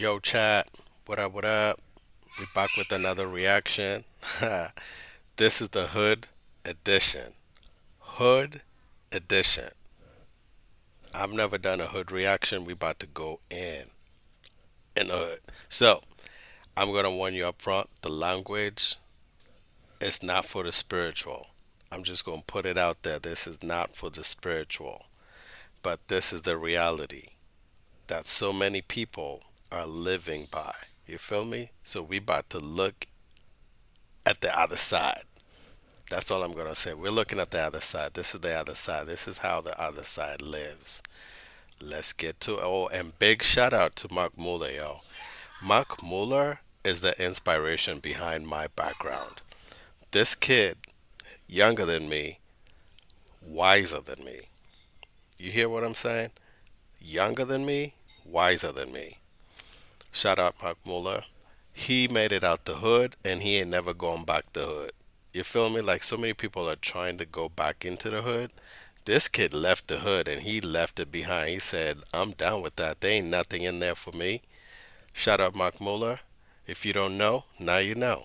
Yo, chat. What up, what up? We back with another reaction. This is the Hood Edition. Hood Edition. I've never done a hood reaction. We about to go in the hood. So, I'm gonna warn you up front, the language is not for the spiritual. I'm just gonna put it out there. This is not for the spiritual. But this is the reality that so many people are living by. You feel me? So we about to look at the other side. That's all I'm gonna say. We're looking at the other side. This is the other side. This is how the other side lives. Let's get to it. Oh, and big shout out to Mark Muller, yo. Mark Muller is the inspiration behind my background. This kid, younger than me, wiser than me. You hear what I'm saying? Younger than me, wiser than me. Shout out Mark Muller. He made it out the hood and he ain't never gone back the hood. You feel me? Like so many people are trying to go back into the hood. This kid left the hood and he left it behind. He said, I'm down with that. There ain't nothing in there for me. Shout out Mark Muller. If you don't know, now you know.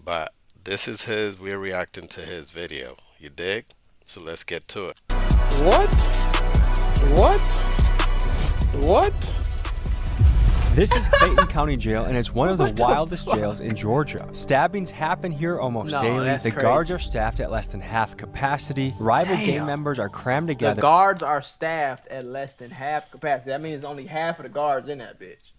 But this is his, we're reacting to his video. You dig? So let's get to it. What? What? What? This is Clayton County Jail, and it's one of the wildest jails in Georgia. Stabbings happen here almost daily. The guards are staffed at less than half capacity. Rival gang members are crammed together. The guards are staffed at less than half capacity. That means only half of the guards in that bitch.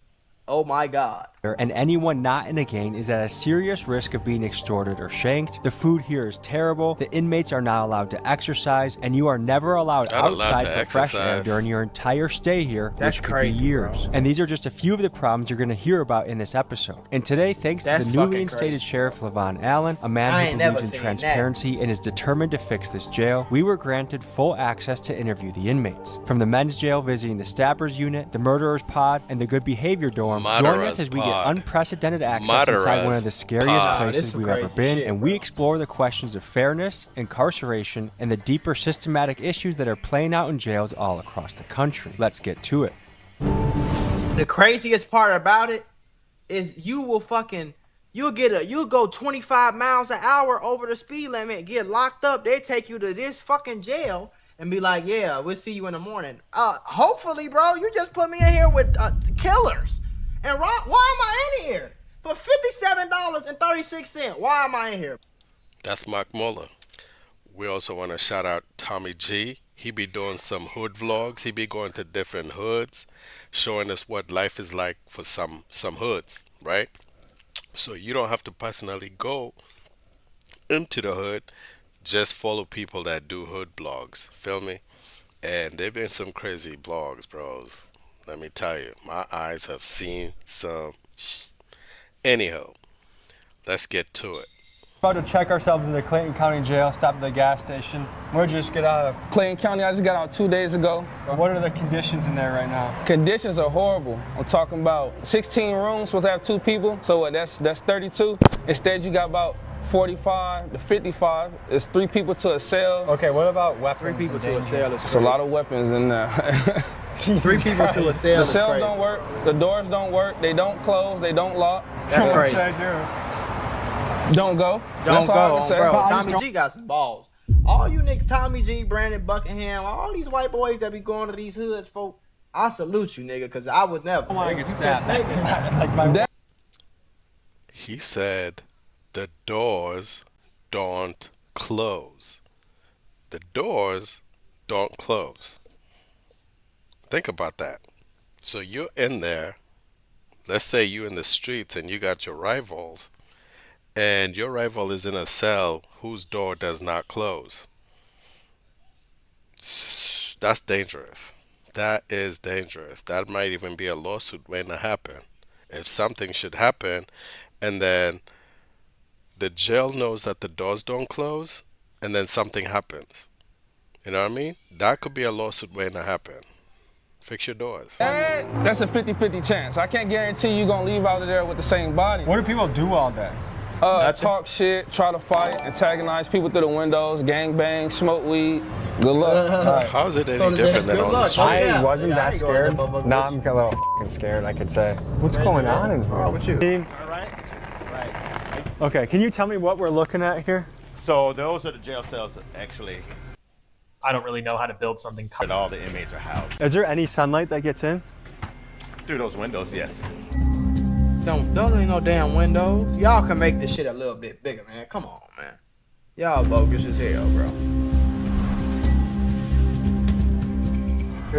Oh my God. And anyone not in a gang is at a serious risk of being extorted or shanked. The food here is terrible. The inmates are not allowed to exercise, and you are never allowed outside for fresh air during your entire stay here, which could be years. Bro. And these are just a few of the problems you're going to hear about in this episode. And today, thanks to the newly instated Sheriff Levon Allen, a man who believes in transparency and is determined to fix this jail, we were granted full access to interview the inmates. From the men's jail visiting the stabbers unit, the murderers pod, and the good behavior dorm, join us as we get unprecedented access inside one of the scariest places we've ever been, and we explore the questions of fairness, incarceration, and the deeper systematic issues that are playing out in jails all across the country. Let's get to it. The craziest part about it is you'll go 25 miles an hour over the speed limit, get locked up, they take you to this fucking jail and be like, yeah, we'll see you in the morning. Hopefully, bro, you just put me in here with killers. And why am I in here? For $57.36. Why am I in here? That's Mark Muller. We also want to shout out Tommy G. He be doing some hood vlogs. He be going to different hoods, showing us what life is like for some hoods, right? So you don't have to personally go into the hood. Just follow people that do hood blogs. Feel me? And they've been some crazy blogs, bros. Let me tell you, my eyes have seen some Anyhow, let's get to it. About to check ourselves into Clayton County Jail, stop at the gas station. We'll just get out of Clayton County. I just got out 2 days ago. What are the conditions in there right now? Conditions are horrible. I'm talking about 16 rooms, supposed to have 2 people. So what, that's 32. Instead, you got about 45 to 55. It's 3 people to a cell. Okay, what about weapons? 3 people to a cell is It's a lot of weapons in there. 3 people to a cell. The cells don't work. The doors don't work. They don't close. They don't lock. That's crazy. What should I do? Don't go. Don't go, bro. Tommy G got some balls. All you niggas, Tommy G, Brandon Buckingham, all these white boys that be going to these hoods, folk, I salute you, nigga, because I would never. I want to get stabbed. He said, the doors don't close. The doors don't close. Think about that. So you're in there. Let's say you're in the streets and you got your rivals. And your rival is in a cell whose door does not close. That's dangerous. That is dangerous. That might even be a lawsuit waiting to happen. If something should happen and then the jail knows that the doors don't close and then something happens. You know what I mean? That could be a lawsuit waiting to happen. Fix your doors. That's a 50-50 chance. I can't guarantee you're going to leave out of there with the same body. What do people do all day? Talk shit, try to fight, antagonize people through the windows, gang bang, smoke weed. Good luck. How is it any different than on the street? I wasn't that scared. Now I'm a little fucking scared, I could say. What's going on in here? With you? All right. Right. Okay, can you tell me what we're looking at here? So those are the jail cells actually. I don't really know how to build something. But all the inmates are housed. Is there any sunlight that gets in? Through those windows, yes. Those ain't no damn windows. Y'all can make this shit a little bit bigger, man. Come on, man. Y'all bogus as hell, bro.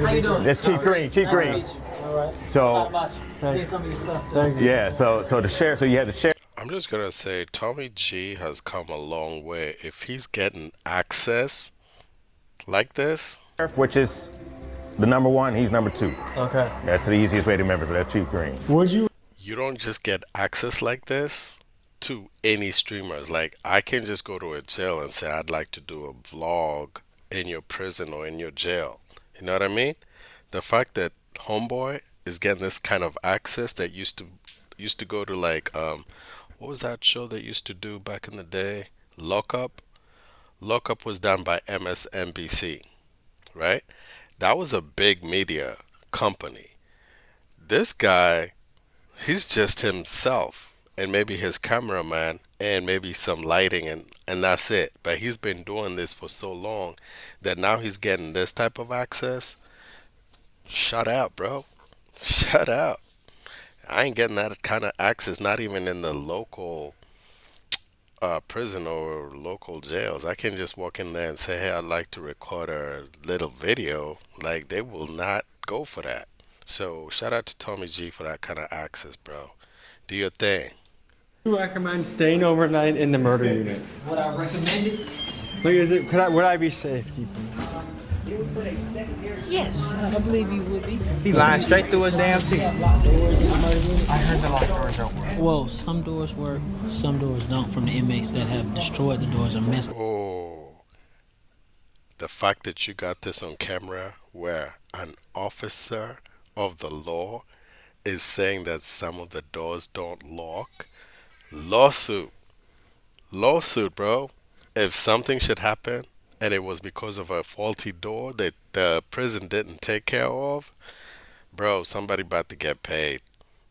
How you doing? That's Chief Green. Chief Green. Nice to meet you. All right. So, See some of your stuff too. yeah. So the sheriff. So you have the sheriff. I'm just gonna say Tommy G has come a long way. If he's getting access like this, Which is the number one, he's number two. Okay. That's the easiest way to remember, so that's Chief Green. Would you? you don't just get access like this to any streamers. Like, I can just go to a jail and say, I'd like to do a vlog in your prison or in your jail. You know what I mean? The fact that Homeboy is getting this kind of access that used to go to, like, what was that show that used to do back in the day? Lockup. Lockup was done by MSNBC, right? That was a big media company. This guy, he's just himself and maybe his cameraman and maybe some lighting, and that's it. But he's been doing this for so long that now he's getting this type of access. Shut out, bro. Shut out. I ain't getting that kind of access, not even in the local prison or local jails. I can just walk in there and say, hey, I'd like to record a little video. Like, they will not go for that. So shout out to Tommy G for that kind of access, bro. Do your thing. Do you recommend staying overnight in the murder unit? Would I recommend it? Like, would I be safe, do you think? Yes, I believe you would be. He lying straight through his damn teeth. I heard the locked doors don't work. Well, some doors work, some doors don't. From the inmates that have destroyed the doors or messed. Oh, the fact that you got this on camera where an officer of the law is saying that some of the doors don't lock. Lawsuit, bro. If something should happen and it was because of a faulty door that the prison didn't take care of, bro, somebody about to get paid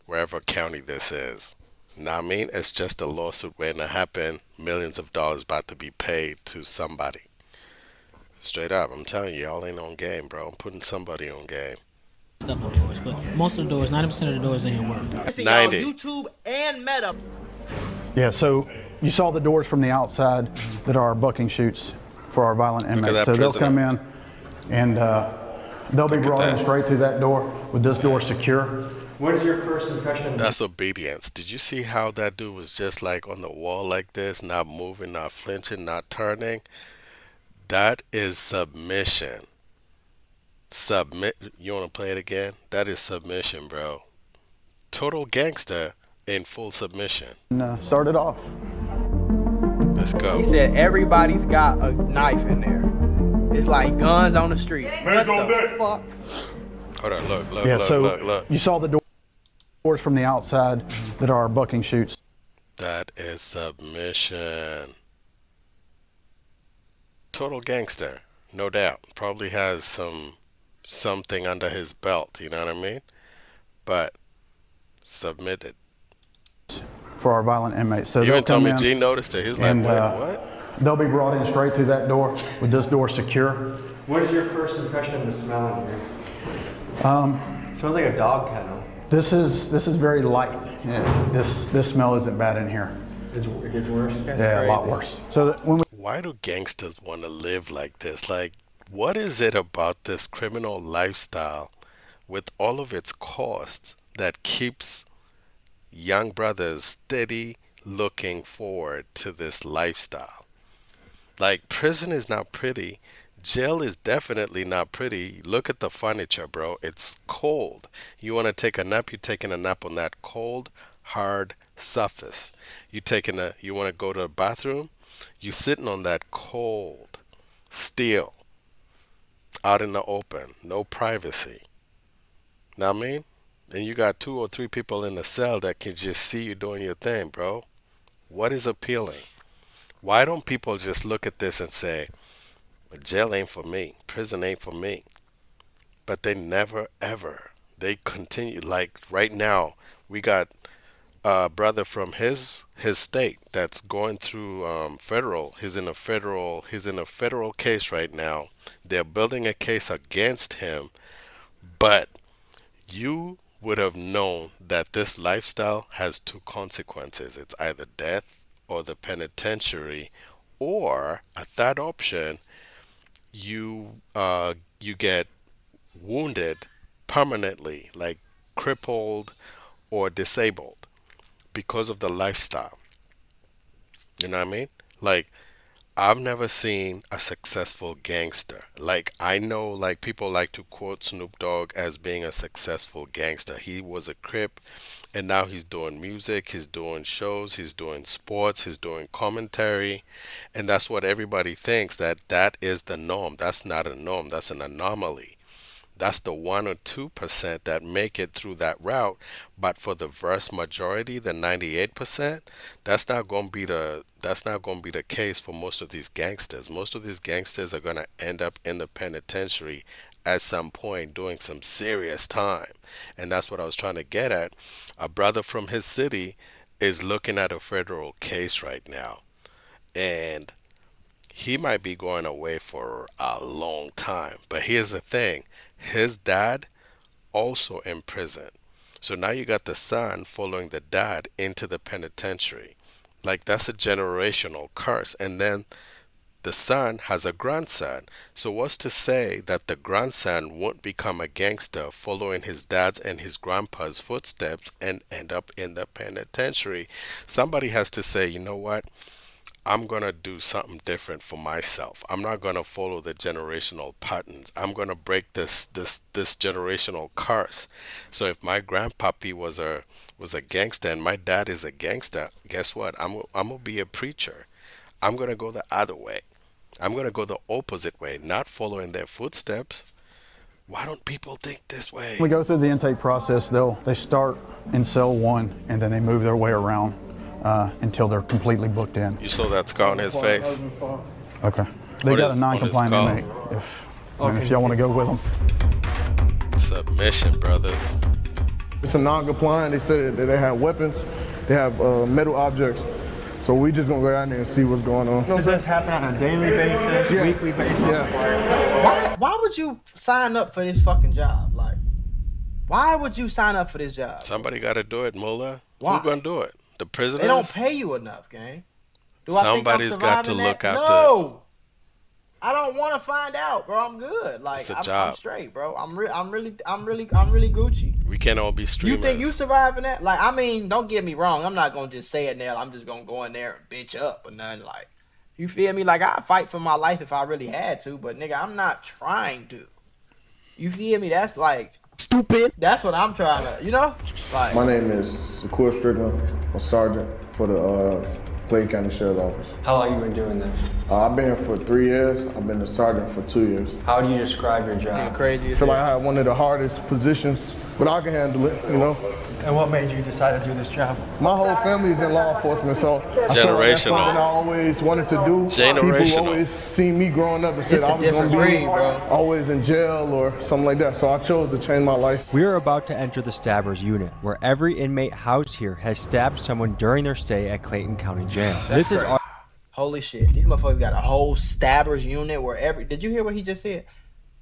wherever county this is. Know what I mean? It's just a lawsuit waiting to happen. Millions of dollars about to be paid to somebody. Straight up, I'm telling you, y'all ain't on game, bro. I'm putting somebody on game. Up the doors, but most of the doors, 90% of the doors in here work. 90. YouTube and Meta. Yeah, so you saw the doors from the outside that are our booking chutes for our violent inmates. that So they'll prisoner. come in and they'll be Look at brought in that. straight through that door with this door secure. What is your first impression of That's obedience. Did you see how that dude was just like on the wall like this, not moving, not flinching, not turning? That is submission. You want to play it again? That is submission, bro. Total gangster in full submission. And start it off. Let's go. He said everybody's got a knife in there. It's like guns on the street. What the fuck? Hold on, look, Yeah, so look. you saw the doors from the outside that are our booking chutes. That is submission. Total gangster, no doubt. Probably has something under his belt, you know what I mean? But submitted. For our violent inmates. So they'll Even come Tommy in G noticed it. He's like, and, wait, what? They'll be brought in straight through that door with this door secure. What is your first impression of the smell in here? It smells like a dog kennel. This is very light. Yeah, this smell isn't bad in here. It gets worse. Yeah, a lot worse. So that when we Why do gangsters want to live like this? Like, what is it about this criminal lifestyle with all of its costs that keeps young brothers steady looking forward to this lifestyle? Like, prison is not pretty. Jail is definitely not pretty. Look at the furniture, bro. It's cold. You want to take a nap, you're taking a nap on that cold, hard surface. You want to go to the bathroom, you sitting on that cold steel out in the open, no privacy. Know what I mean? And you got 2 or 3 people in the cell that can just see you doing your thing, bro. What is appealing? Why don't people just look at this and say, jail ain't for me, prison ain't for me? But they never ever. They continue. Like right now, we got a brother from his state that's going through federal. He's in a federal case right now. They're building a case against him, but you would have known that this lifestyle has two consequences. It's either death or the penitentiary, or a third option, you get wounded permanently, like crippled or disabled because of the lifestyle. You know what I mean? Like, I've never seen a successful gangster. Like, I know, like, people like to quote Snoop Dogg as being a successful gangster. He was a Crip, and now he's doing music, he's doing shows, he's doing sports, he's doing commentary, and that's what everybody thinks, that that is the norm. That's not a norm, that's an anomaly. That's the 1 or 2% that make it through that route. But for the vast majority, the 98%, that's not gonna be the case for most of these gangsters. Most of these gangsters are gonna end up in the penitentiary at some point doing some serious time. And that's what I was trying to get at. A brother from his city is looking at a federal case right now. And he might be going away for a long time. But here's the thing, his dad also in prison. So now you got the son following the dad into the penitentiary. Like, that's a generational curse. And then the son has a grandson. So what's to say that the grandson won't become a gangster following his dad's and his grandpa's footsteps and end up in the penitentiary? Somebody has to say, you know what? I'm gonna do something different for myself. I'm not gonna follow the generational patterns. I'm gonna break this generational curse. So if my grandpappy was a gangster and my dad is a gangster, guess what? I'm gonna be a preacher. I'm gonna go the other way. I'm gonna go the opposite way, not following their footsteps. Why don't people think this way? We go through the intake process. They start in cell 1 and then they move their way around until they're completely booked in. You saw that scar on his face? Okay. They got a non-compliant inmate. If y'all want to go with them. Submission, brothers. It's a non-compliant. They said that they have weapons. They have metal objects. So we just gonna go down there and see what's going on. Does this happen on a daily basis, weekly basis? Yes. Why would you sign up for this fucking job? Like, why would you sign up for this job? Somebody got to do it, Mullah. Why? Who's gonna do it? The prisoners? They don't pay you enough, gang. Somebody's got to look after. No, I don't want to find out, bro. I'm good. Like, It's a I'm job. straight, bro. I'm really Gucci. We can't all be streamers. You think you surviving that? Like, I mean, don't get me wrong. I'm not gonna just say it now. I'm just gonna go in there and bitch up or nothing. Like, you feel me? Like, I'd fight for my life if I really had to, but nigga, I'm not trying to. You feel me? That's like stupid. That's what I'm trying to, you know? Like, My name is Shakur Strickland. I'm a sergeant for the Clayton County Sheriff's Office. How long you been doing this? I've been here for 3 years. I've been a sergeant for 2 years. How do you describe your job? crazy. I feel like I have one of the hardest positions, but I can handle it, you know? And what made you decide to do this job? My whole family is in law enforcement, so I feel like that's something I always wanted to do. Generational. People always seen me growing up and said It's a I was going to different be breed, bro. always in jail or something like that. So I chose to change my life. We are about to enter the Stabbers unit, where every inmate housed here has stabbed someone during their stay at Clayton County Jail. This is our Holy shit. These motherfuckers got a whole stabbers unit where did you hear what he just said?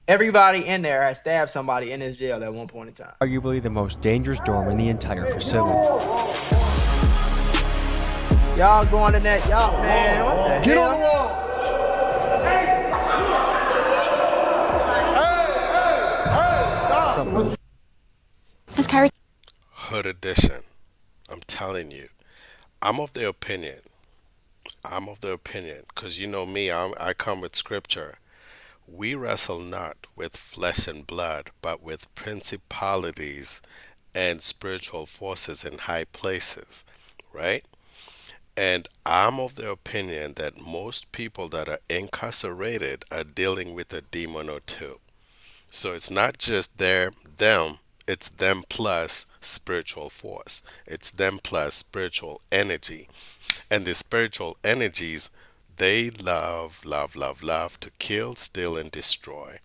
Everybody in there has stabbed somebody in his jail at one point in time. arguably the most dangerous dorm in the entire facility. Y'all going in that, y'all, man, what the Get hell? on the wall. Stop. Hood edition. I'm telling you. I'm of the opinion, because you know me, I come with scripture. We wrestle not with flesh and blood, but with principalities and spiritual forces in high places, right? And I'm of the opinion that most people that are incarcerated are dealing with a demon or two. So it's not just them, it's them plus spiritual force. It's them plus spiritual energy. And the spiritual energies, they love to kill, steal, and destroy.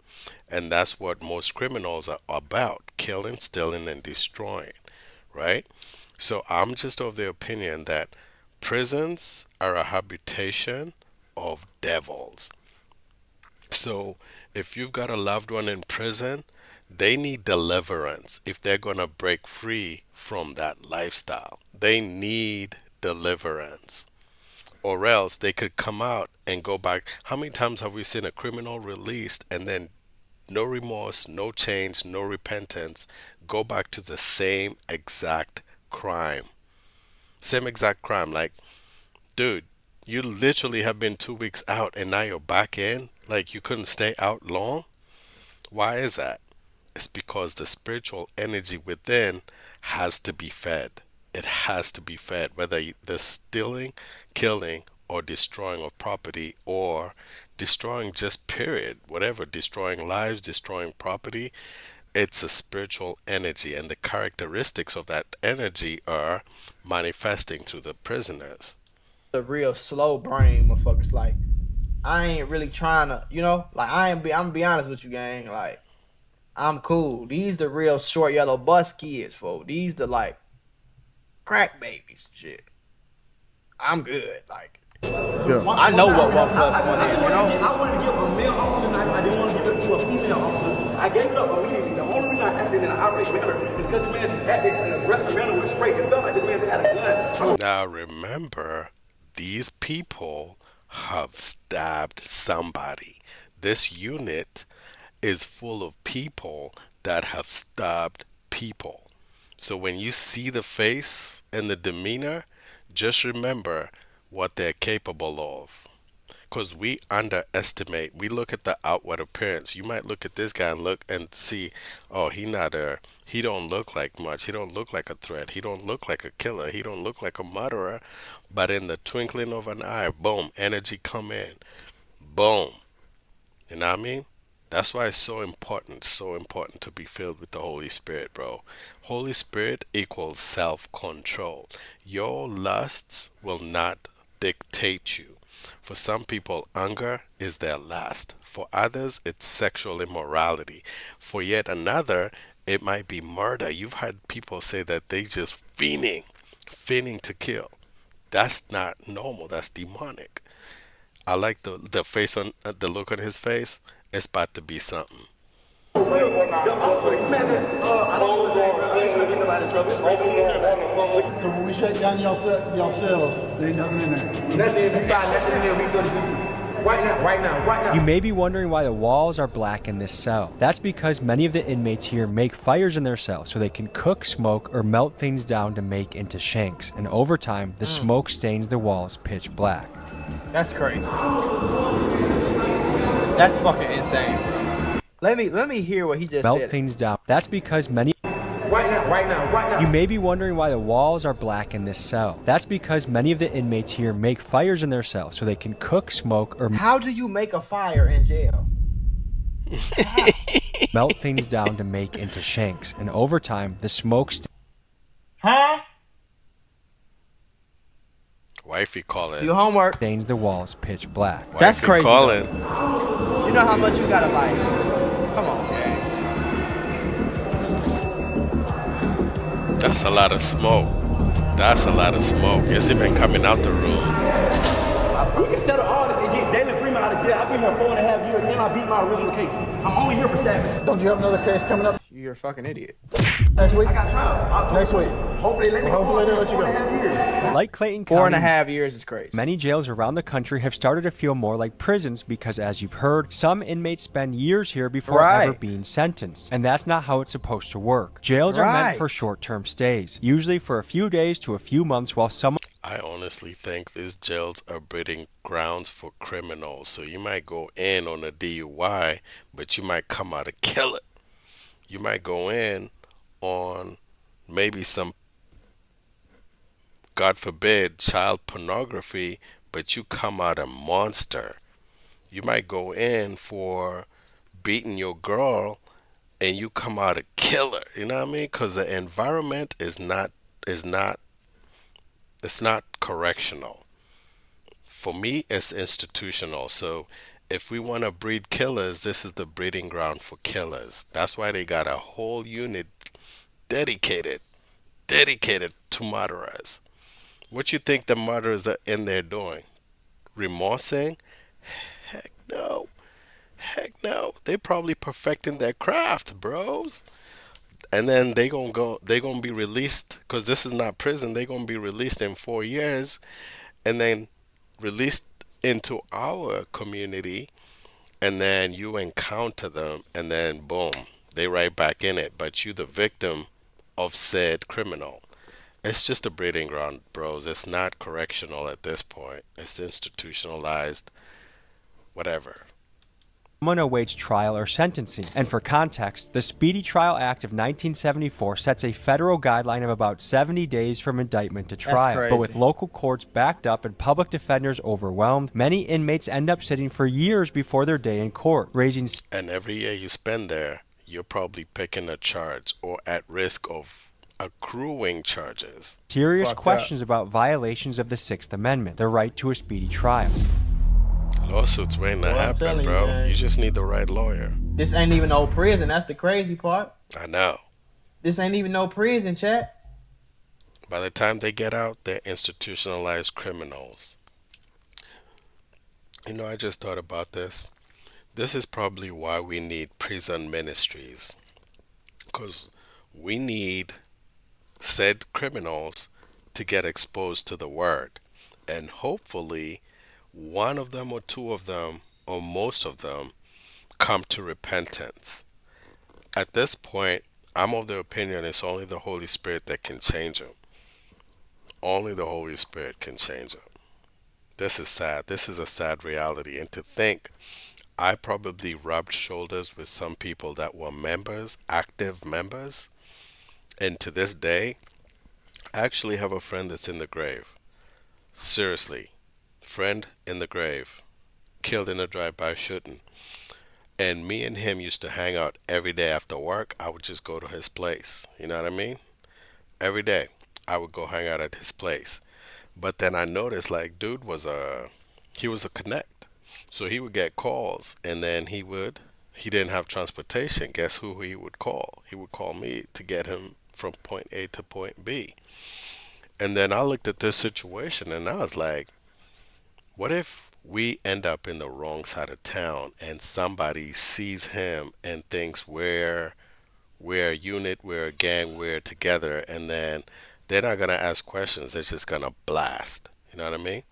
And that's what most criminals are about: killing, stealing, and destroying, right? So I'm just of the opinion that prisons are a habitation of devils. So if you've got a loved one in prison, they need deliverance if they're going to break free from that lifestyle. They need deliverance. Or else they could come out and go back. How many times have we seen a criminal released and then no remorse, no change, no repentance, go back to the same exact crime? Same exact crime. Like, dude, you literally have been 2 weeks out and now you're back in. Like, you couldn't stay out long. Why is that? It's because the spiritual energy within has to be fed. It has to be fed, whether the stealing, killing, or destroying of property, or destroying just period, whatever, destroying lives, destroying property. It's a spiritual energy, and the characteristics of that energy are manifesting through the prisoners. The real slow brain motherfuckers. Like, I ain't really trying to, like, I'm gonna be honest with you, gang. Like, I'm cool. These the real short yellow bus kids, folks. These the like crack babies and shit. I'm good. Like, I know what 1 plus 1 is, I wanted to give a male officer tonight. I didn't want to give it to a female officer. I gave it up immediately. The only reason I acted in an irate manner is because this man just acted in an aggressive manner with spray. It felt like this man just had a gun. Now remember, these people have stabbed somebody. This unit is full of people that have stabbed people. So when you see the face and the demeanor, just remember what they're capable of. Because we underestimate, we look at the outward appearance. You might look at this guy and look and see, oh, he don't look like much. He don't look like a threat. He don't look like a killer. He don't look like a murderer. But in the twinkling of an eye, boom, energy come in. Boom. You know what I mean? That's why it's so important to be filled with the Holy Spirit, bro. Holy Spirit equals self-control. Your lusts will not dictate you. For some people, anger is their lust. For others, it's sexual immorality. For yet another, it might be murder. You've had people say that they just fiending to kill. That's not normal. That's demonic. I like the face on the look on his face. It's about to be something. So when we shut down y'all cells, there ain't nothing in there. Nothing in there. We gonna do right now. You may be wondering why the walls are black in this cell. That's because many of the inmates here make fires in their cells so they can cook, smoke, or melt things down to make into shanks. And over time, the smoke stains the walls pitch black. That's crazy. That's fucking insane, bro. Let me hear what he just melt said. Things down. That's because many. Right now. You may be wondering why the walls are black in this cell. That's because many of the inmates here make fires in their cells so they can cook, smoke, or. How do you make a fire in jail? Melt things down to make into shanks, and over time, the smoke. Huh? Wifey calling. Your homework. Stains the walls pitch black. Wifey That's crazy. Calling. You know how much you gotta like. Come on, man. That's a lot of smoke. It's even coming out the room. We can settle all this and get Jalen Freeman out of jail. I've been here 4.5 years and I beat my original case. I'm only here for stabbing. Don't you have another case coming up You're a fucking idiot. next week? I got trial. Next week. Hopefully they let me go. Hopefully they let you go. 4.5 years. Like Clayton County, 4.5 years is crazy. many jails around the country have started to feel more like prisons because, as you've heard, some inmates spend years here before ever being sentenced. And that's not how it's supposed to work. Jails are meant for short-term stays, usually for a few days to a few months while someone... I honestly think these jails are breeding grounds for criminals. So you might go in on a DUI, but you might come out a killer. You might go in on maybe some, God forbid, child pornography, but you come out a monster. You might go in for beating your girl and you come out a killer. You know what I mean? Because the environment is not it's not correctional. For me, it's institutional. So if we want to breed killers, this is the breeding ground for killers. That's why they got a whole unit dedicated to murderers. What you think the murderers are in there doing? Remorsing? Heck no. Heck no. They probably perfecting their craft, bros. And then they gonna be released, because this is not prison. They gonna be released in 4 years, and then released into our community, and then you encounter them, and then boom, they right back in it. But you the victim of said criminal. It's just a breeding ground, bros. It's not correctional at this point. It's institutionalized, whatever. Someone awaits trial or sentencing. And for context, the Speedy Trial Act of 1974 sets a federal guideline of about 70 days from indictment to trial. But with local courts backed up and public defenders overwhelmed, many inmates end up sitting for years before their day in court, raising... And every year you spend there, you're probably picking a charge or at risk of accruing charges. Serious questions about violations of the Sixth Amendment, the right to a speedy trial. Lawsuits waiting to happen, bro. You just need the right lawyer. This ain't even no prison. That's the crazy part. I know. This ain't even no prison, chat. By the time they get out, they're institutionalized criminals. You know, I just thought about this. This is probably why we need prison ministries. Because we need said criminals to get exposed to the word. And hopefully one of them or two of them or most of them come to repentance. At this point, I'm of the opinion it's only the Holy Spirit that can change them. Only the Holy Spirit can change them. This is sad. This is a sad reality. And to think, I probably rubbed shoulders with some people that were members, active members. And to this day, I actually have a friend that's in the grave. Seriously. Friend in the grave, killed in a drive-by shooting. And me and him used to hang out every day after work. I would just go to his place. You know what I mean? Every day I would go hang out at his place. But then I noticed, like, dude was he was a connect. So he would get calls, and then he didn't have transportation. Guess who he would call? He would call me to get him from point A to point B. And then I looked at this situation and I was like, what if we end up in the wrong side of town and somebody sees him and thinks we're a unit, we're a gang, we're together, and then they're not going to ask questions. They're just going to blast. You know what I mean?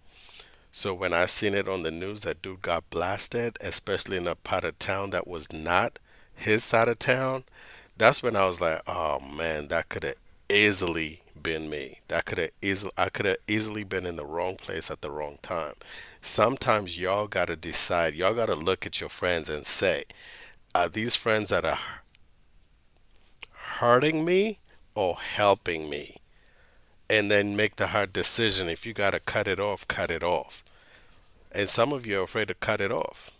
So when I seen it on the news that dude got blasted, especially in a part of town that was not his side of town, that's when I was like, oh man, that could have easily been me. I could have easily been in the wrong place at the wrong time. Sometimes y'all got to decide. Y'all got to look at your friends and say, are these friends that are hurting me or helping me? And then make the hard decision. If you got to cut it off, cut it off. And some of you are afraid to cut it off.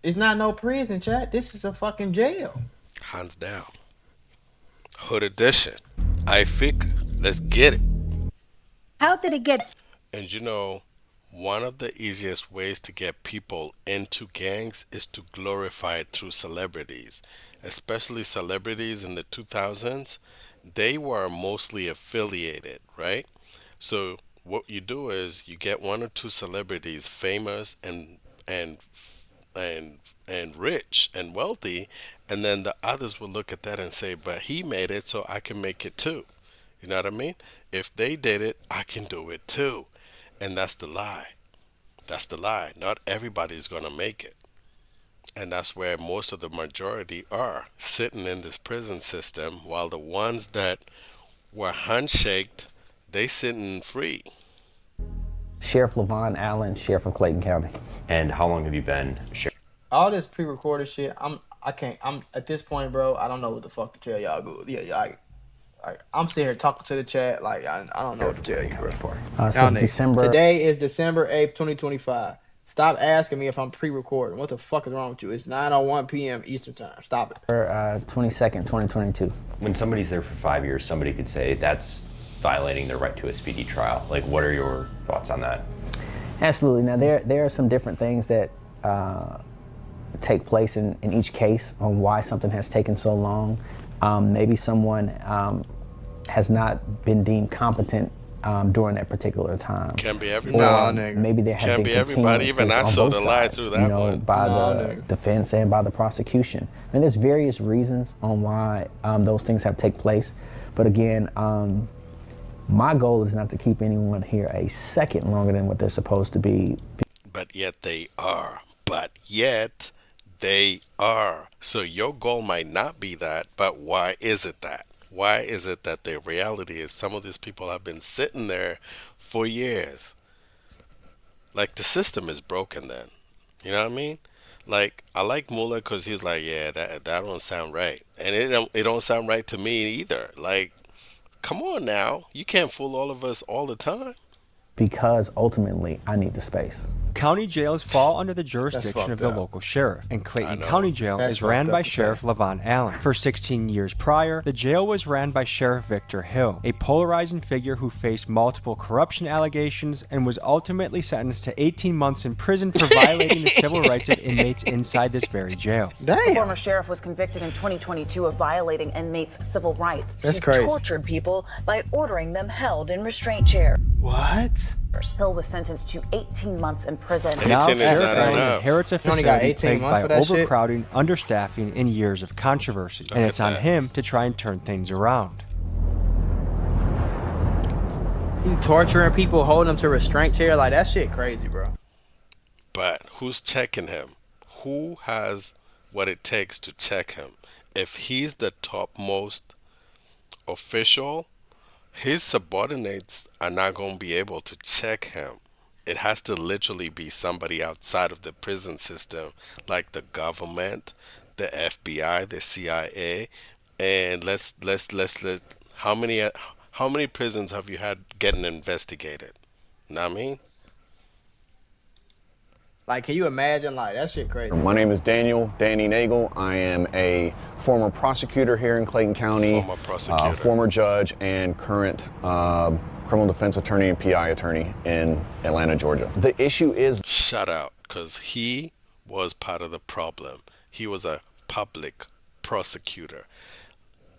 It's not no prison, chat. This is a fucking jail. Hands down. Hood edition. I think, let's get it. How did it get? And you know, one of the easiest ways to get people into gangs is to glorify it through celebrities. Especially celebrities in the 2000s. They were mostly affiliated, right? So what you do is you get one or two celebrities famous and rich and wealthy, and then the others will look at that and say, but he made it, so I can make it too. You know what I mean? If they did it, I can do it too. And that's the lie. That's the lie. Not everybody's gonna make it. And that's where most of the majority are, sitting in this prison system, while the ones that were handshaked, they sitting free. Sheriff Levon Allen, Sheriff of Clayton County. And how long have you been sheriff? All this pre-recorded shit, I'm at this point, bro, I don't know what the fuck to tell y'all. I'm sitting here talking to the chat, like, I don't know what to tell you, bro. Today is December 8th, 2025. Stop asking me if I'm pre-recording. What the fuck is wrong with you? It's 9:01 p.m. Eastern Time. Stop it. 22nd, 2022. When somebody's there for 5 years, somebody could say that's violating their right to a speedy trial. Like, what are your thoughts on that? Absolutely. Now, there are some different things that take place in each case on why something has taken so long. Maybe someone has not been deemed competent during that particular time. Can be everybody. Or maybe there has Can been be everybody. Even I on saw both the lie sides, through that one. by the defense and by the prosecution. And there's various reasons on why those things have taken place. But again, my goal is not to keep anyone here a second longer than what they're supposed to be. But yet they are. But yet they are. So your goal might not be that, but why is it that? Why is it that the reality is some of these people have been sitting there for years? Like, the system is broken then. You know what I mean? Like, I like Mullah because he's like, yeah, that don't sound right. And it don't sound right to me either. Like, come on now. You can't fool all of us all the time. Because ultimately, I need the space. County jails fall under the jurisdiction of the local sheriff, and Clayton County Jail is ran by Sheriff Levon Allen. For 16 years prior, the jail was ran by Sheriff Victor Hill, a polarizing figure who faced multiple corruption allegations and was ultimately sentenced to 18 months in prison for violating the civil rights of inmates inside this very jail. The former sheriff was convicted in 2022 of violating inmates' civil rights. That's he crazy. tortured people by ordering them held in restraint chair. What? Hill was sentenced to 18 months in prison. Now, Sheriff Allen inherits a only got facility 18 plagued months by for that shit? overcrowding, understaffing, and years of controversy. And it's on him to try and turn things around. You torturing people, holding them to restraint chair, like that shit crazy, bro. But who's checking him? Who has what it takes to check him? If he's the topmost official, his subordinates are not going to be able to check him. It has to literally be somebody outside of the prison system, like the government, the FBI, the CIA, and let's how many prisons have you had getting investigated? Know what I mean? Like, can you imagine? Like, that shit crazy. My name is Danny Nagel. I am a former prosecutor here in Clayton County, Former prosecutor. former judge, and current criminal defense attorney and PI attorney in Atlanta, Georgia. The issue is... Shut out, because he was part of the problem. He was a public prosecutor.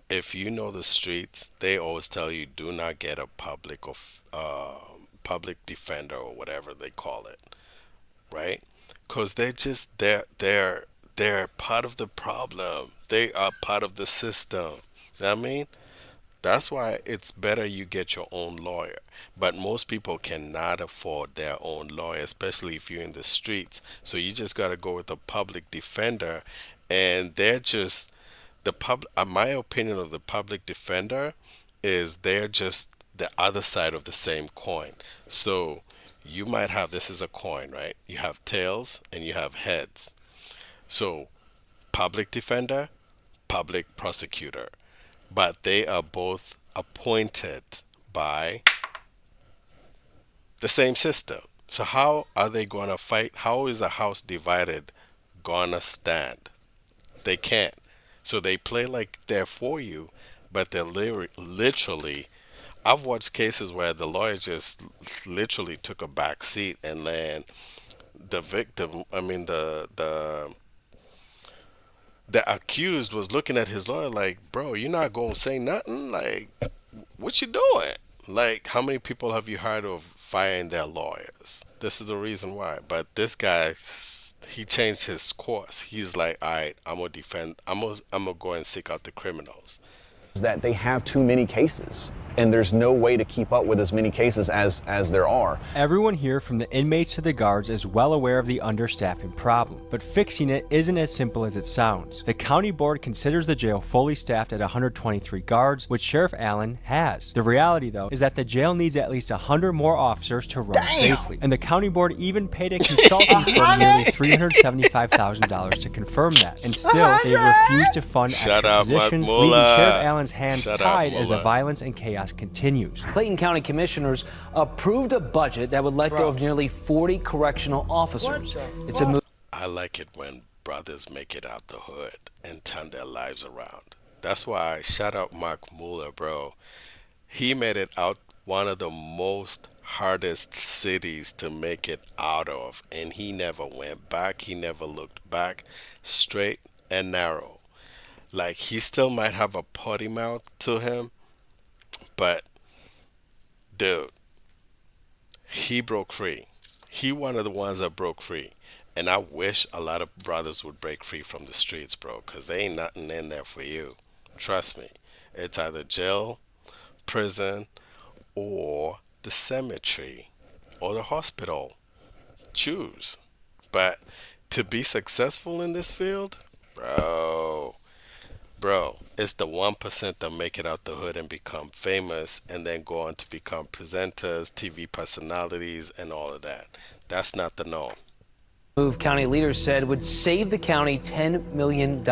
If you know the streets, they always tell you do not get a public defender or whatever they call it. Right? Because they're part of the problem. They are part of the system. You know what I mean? That's why it's better you get your own lawyer. But most people cannot afford their own lawyer, especially if you're in the streets. So you just got to go with a public defender. And they're just, my opinion of the public defender is they're just the other side of the same coin. So you might have, this is a coin, right? You have tails and you have heads. So public defender, public prosecutor. But they are both appointed by the same system. So how are they going to fight? How is a house divided going to stand? They can't. So they play like they're for you, but they're literally... I've watched cases where the lawyer just literally took a back seat, and then the victim, the accused was looking at his lawyer like, bro, you're not going to say nothing? Like, what you doing? Like, how many people have you heard of firing their lawyers? This is the reason why. But this guy, he changed his course. He's like, all right, I'm going to go and seek out the criminals. that they have too many cases, and there's no way to keep up with as many cases as there are. Everyone here, from the inmates to the guards, is well aware of the understaffing problem, but fixing it isn't as simple as it sounds. The county board considers the jail fully staffed at 123 guards, which Sheriff Allen has. The reality, though, is that the jail needs at least 100 more officers to run safely, and the county board even paid a consulting firm nearly $375,000 to confirm that, and still they refuse to fund extra positions, leaving Sheriff Allen's hands tied as the violence and chaos continues. Clayton County Commissioners approved a budget that would let go of nearly 40 correctional officers. It's a move. I like it when brothers make it out the hood and turn their lives around. That's why I shout out Mark Muller, bro. He made it out one of the most hardest cities to make it out of, and he never went back. He never looked back. Straight and narrow. Like, he still might have a potty mouth to him, but dude, he broke free. He one of the ones that broke free. And I wish a lot of brothers would break free from the streets, bro, because there ain't nothing in there for you. Trust me. It's either jail, prison, or the cemetery, or the hospital. Choose. But to be successful in this field, bro, it's the 1% that make it out the hood and become famous and then go on to become presenters, TV personalities, and all of that. That's not the norm. Move county leaders said would save the county $10 million.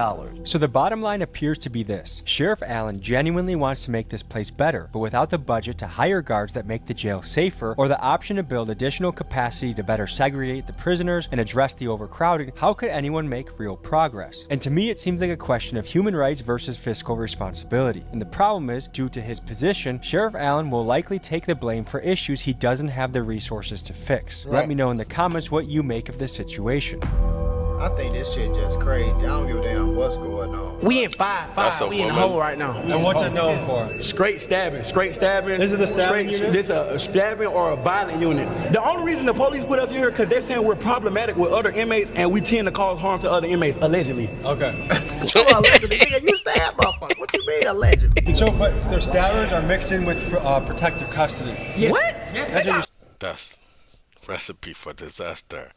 So the bottom line appears to be this. Sheriff Allen genuinely wants to make this place better, but without the budget to hire guards that make the jail safer, or the option to build additional capacity to better segregate the prisoners and address the overcrowding, how could anyone make real progress? And to me, it seems like a question of human rights versus fiscal responsibility. And the problem is, due to his position, Sheriff Allen will likely take the blame for issues he doesn't have the resources to fix. Right. Let me know in the comments what you make of this situation. I think this shit just crazy. I don't give a damn what's going on. We in 5-5. We in the hole right now. And what's it known for? Straight stabbing. This is the stabbing unit? This is a stabbing or a violent unit. The only reason the police put us here because they're saying we're problematic with other inmates and we tend to cause harm to other inmates, allegedly. Okay. Allegedly, nigga, you stab motherfucker. What you mean allegedly? So, but their stabbers are mixed in with protective custody. Yes. What? Yes. That's recipe for disaster.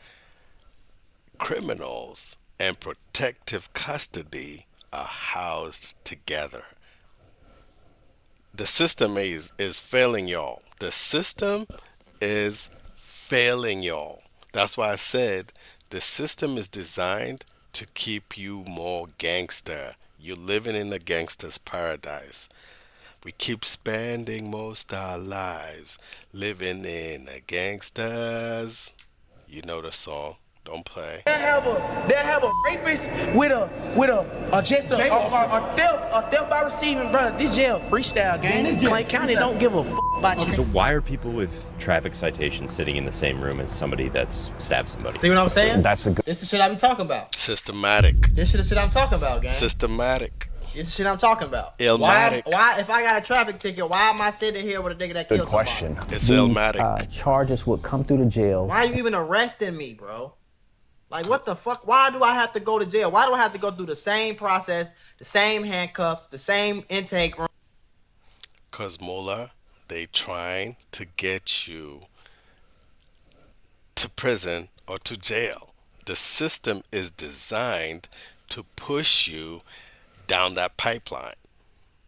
Criminals and protective custody are housed together. The system is failing y'all. The system is failing y'all. That's why I said the system is designed to keep you more gangster. You're living in a gangster's paradise. We keep spending most our lives living in a gangster's. You know the song. Don't play. They have a rapist with a theft by receiving, brother. This jail freestyle gang. This Clay County don't give a fuck about you. So why are people with traffic citations sitting in the same room as somebody that's stabbed somebody? See what I'm saying? That's a good. This is shit I be talking about. Systematic. This is the shit I'm talking about, gang. Systematic. This is shit I'm talking about. Illmatic. Why, if I got a traffic ticket, why am I sitting here with a nigga that killed somebody? Good question. It's illmatic. Charges would come through the jail. Why are you even arresting me, bro? Like, what the fuck? Why do I have to go to jail? Why do I have to go through the same process, the same handcuffs, the same intake room? Because, Mullah, they trying to get you to prison or to jail. The system is designed to push you down that pipeline.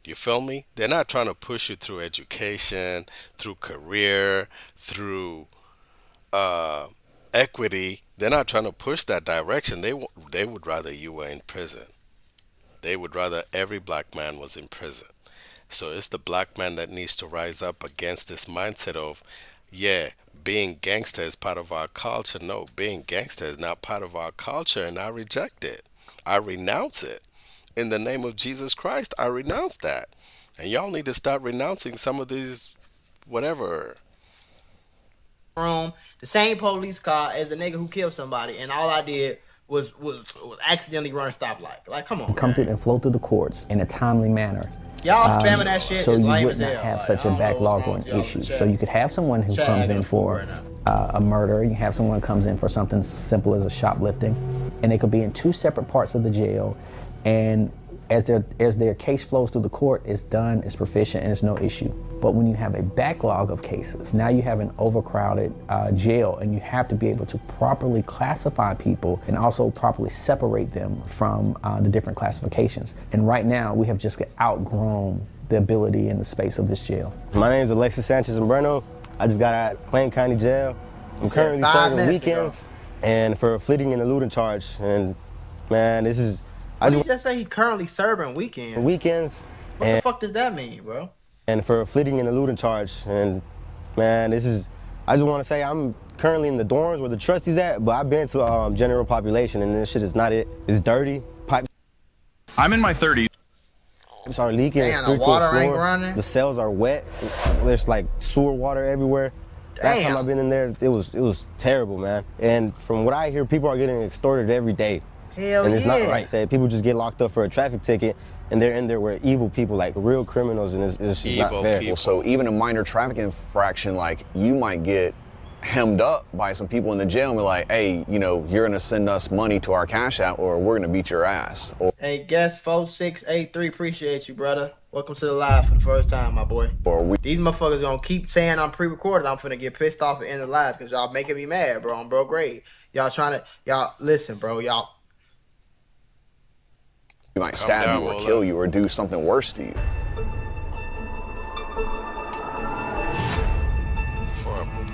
You feel me? They're not trying to push you through education, through career, through equity. They're not trying to push that direction. They would rather you were in prison. They would rather every black man was in prison. So it's the black man that needs to rise up against this mindset of, yeah, being gangster is part of our culture. No, being gangster is not part of our culture, and I reject it. I renounce it. In the name of Jesus Christ, I renounce that. And y'all need to start renouncing some of these whatever. Room, the same police car as the nigga who killed somebody, and all I did was accidentally run a stoplight. Like, come on. Come through and flow through the courts in a timely manner. Y'all spamming that shit so is you lame would as not hell. have Like, such a I don't know backlog what's on wrong with issues. y'all. So you could have someone who Chad comes acting in a fool for right a murder. You have someone who comes in for something simple as a shoplifting, and they could be in two separate parts of the jail. And as their case flows through the court, it's done, it's proficient, and it's no issue. But when you have a backlog of cases, now you have an overcrowded jail, and you have to be able to properly classify people and also properly separate them from the different classifications. And right now, we have just outgrown the ability and the space of this jail. My name is Alexis Sanchez-Umbrano. I just got out of Plain County Jail. I'm currently serving weekends and for a fleeing and eluding charge. And man, this is... Did you just say he currently serving weekends? What the fuck does that mean, bro? And for a fleeing and eluding charge. And man, this is... I just want to say I'm currently in the dorms where the trustees at, but I've been to general population and this shit is not it. It's dirty. I'm in my 30s. Pipes are leaking. Damn, the water ain't running. The cells are wet. There's like sewer water everywhere. Last time I've been in there, it was terrible, man. And from what I hear, people are getting extorted every day. Hell and it's yeah. not right. Say people just get locked up for a traffic ticket, and they're in there with evil people, like real criminals, and it's just not fair. Well, so even a minor traffic infraction, like you might get hemmed up by some people in the jail and be like, hey, you know, you're gonna send us money to our cash app or we're gonna beat your ass. Or, hey, guest 4683, appreciate you, brother. Welcome to the live for the first time, my boy. These motherfuckers gonna keep saying I'm pre-recorded. I'm finna get pissed off at the end of the live because y'all making me mad, bro. I'm bro grade. Y'all listen, bro. Y'all. we might stab you or kill you or do something worse to you.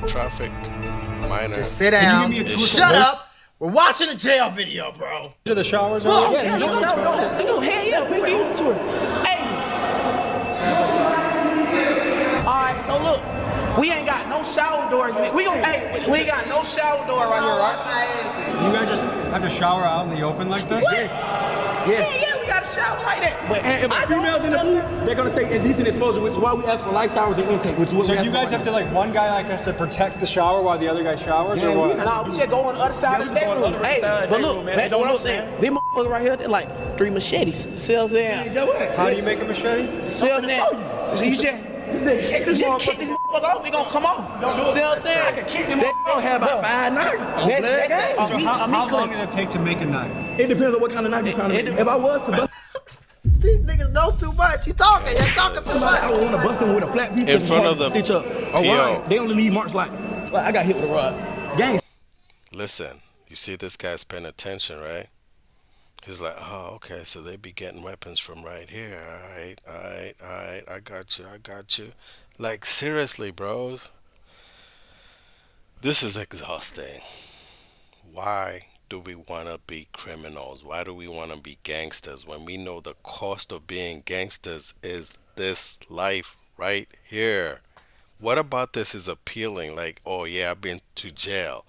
Traffic minor. Just sit down. Shut up. We're watching a jail video, bro. To the showers. Look, yeah, no shower doors. They go, hell yeah, we give it to her. Hey. All right, so look, we ain't got no shower doors in it. We ain't got no shower door right here, right? You guys just have to shower out in the open like this? Yes. Yeah, we got a shower right there. But and if females in the booth, they're gonna say indecent exposure, which is why we ask for light showers and intake. Which is what so do you guys have to, like, one guy has to protect the shower while the other guy showers, or what? Nah, we just go on the other side of the bedroom. Hey, but look, back to what I'm saying. These motherfuckers right here, they're like 3 machetes. See what I'm saying? How do you make a machete? See what I'm saying? So you just kick this motherfucker off, we gonna come off. See what I'm saying? I can kick them off. Have about 5 knives. So how long does it take to make a knife? It depends on what kind of knife you're trying to make. If I was to bust these niggas know too much. You're talking too much. I don't want to bust them with a flat piece in front of the stitch up. PO. They only leave marks like I got hit with a rod. Gang. Listen, you see this guy's paying attention, right? He's like, oh, okay, so they be getting weapons from right here. All right, I got you. Like, seriously, bros. This is exhausting. Why do we want to be criminals? Why do we want to be gangsters when we know the cost of being gangsters is this life right here? What about this is appealing? Like, oh yeah, I've been to jail.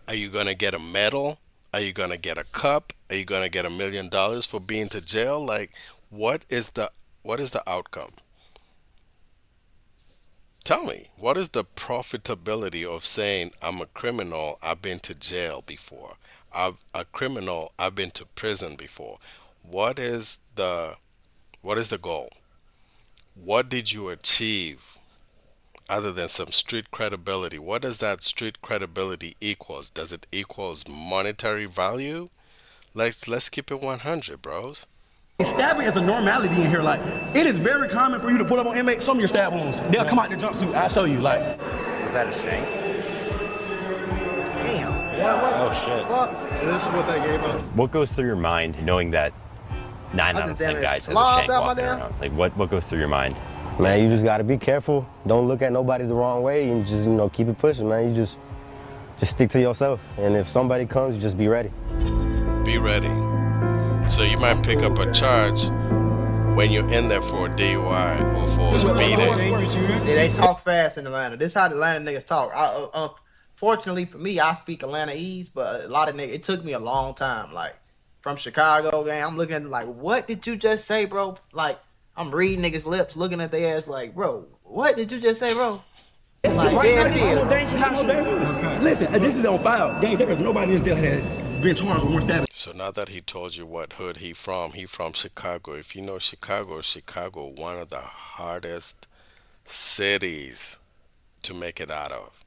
Are you going to get a medal? Are you going to get a cup? Are you going to get $1 million for being to jail? Like, what is the outcome? Tell me, what is the profitability of saying I'm a criminal, I've been to jail before? I'm a criminal, I've been to prison before. What is the goal? What did you achieve other than some street credibility? What does that street credibility equals? Does it equals monetary value? Let's keep it 100, bros. Stabbing is a normality in here. Like, it is very common for you to pull up on inmates, show me your stab wounds. They'll come out in their jumpsuit. I'll show you. Like, Was that a shank? Damn. Oh shit. This is what they gave us. What goes through your mind knowing that 9 out of 10 guys have a shank walking around? Like, what goes through your mind? Man, you just gotta be careful. Don't look at nobody the wrong way, and just keep it pushing, man. You just stick to yourself, and if somebody comes, you just be ready. Be ready. So you might pick up a charge when you're in there for a DUI or for speeding. Yeah, they talk fast in Atlanta. This is how the Atlanta niggas talk. Fortunately for me, I speak Atlanta-ese, but a lot of niggas, it took me a long time. Like, from Chicago, gang, I'm looking at them like, what did you just say, bro? Like, I'm reading niggas' lips, looking at their ass like, bro, what did you just say, bro? It's like, right now, listen, this is on file. Gang, there is nobody in this jail that has been charged with more stabbing. So now that he told you what hood he from Chicago. If you know Chicago, one of the hardest cities to make it out of.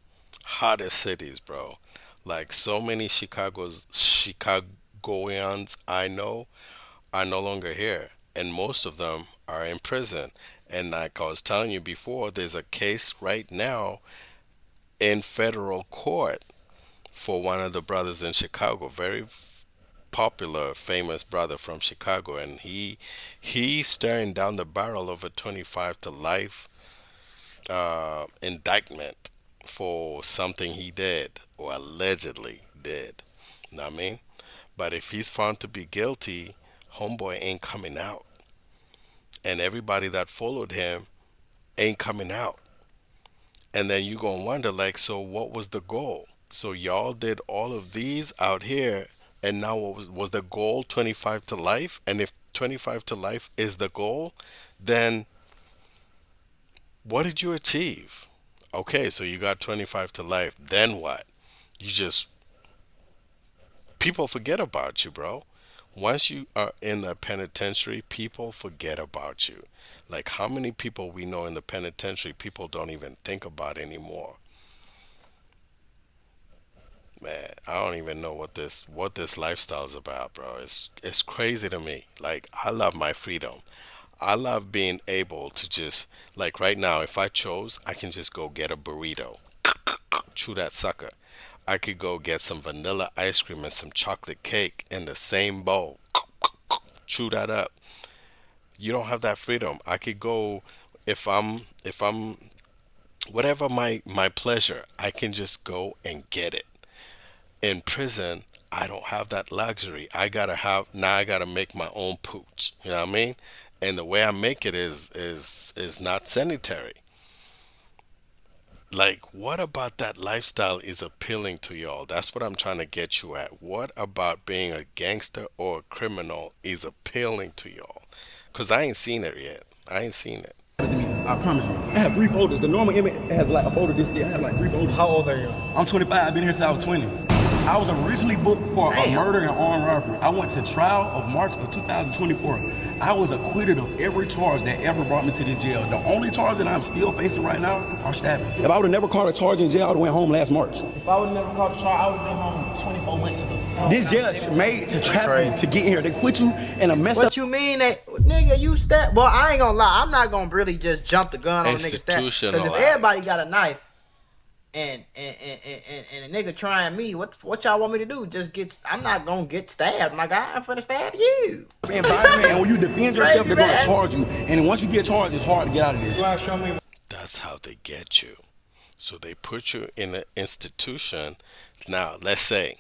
Hottest cities, bro. Like, so many Chicagoans I know are no longer here, and most of them are in prison. And like I was telling you before, there's a case right now in federal court for one of the brothers in Chicago, very popular, famous brother from Chicago, and he's staring down the barrel of a 25 to life indictment for something he did or allegedly did. You know what I mean? But if he's found to be guilty, homeboy ain't coming out. And everybody that followed him ain't coming out. And then you gonna wonder, like, so what was the goal? So y'all did all of these out here, and now what was the goal 25 to life? And if 25 to life is the goal, then what did you achieve? Okay, so you got 25 to life. Then what? You just people forget about you, bro. Once you are in the penitentiary, people forget about you. Like how many people we know in the penitentiary people don't even think about anymore. Man, I don't even know what this lifestyle is about, bro. It's crazy to me. Like I love my freedom. I love being able to just like right now, if I chose, I can just go get a burrito, chew that sucker. I could go get some vanilla ice cream and some chocolate cake in the same bowl, chew that up. You don't have that freedom. I could go if I'm whatever my pleasure, I can just go and get it. In prison, I don't have that luxury. I gotta make my own pooch. You know what I mean? And the way I make it is not sanitary. Like, what about that lifestyle is appealing to y'all? That's what I'm trying to get you at. What about being a gangster or a criminal is appealing to y'all? Because I ain't seen it yet. I ain't seen it. I promise you. I have 3 folders. The normal inmate has like a folder this day. I have like 3 folders. How old are you? I'm 25. I've been here since I was 20. I was originally booked for a murder and armed robbery. I went to trial of March of 2024. I was acquitted of every charge that ever brought me to this jail. The only charge that I'm still facing right now are stabbings. If I would have never caught a charge in jail, I would have went home last March. If I would have never caught a charge, I would have been home 24 months ago. This jail is made to trap you to get here. They put you in a mess up. What you mean that nigga you stab? Well, I ain't gonna lie. I'm not gonna really just jump the gun on niggas stab. Because if everybody got a knife and a nigga trying me, what y'all want me to do? Just get? I'm not gonna get stabbed, my guy. I'm finna stab you. Environment, and when you defend yourself, they're gonna charge you. And once you get charged, it's hard to get out of this. That's how they get you. So they put you in an institution. Now, let's say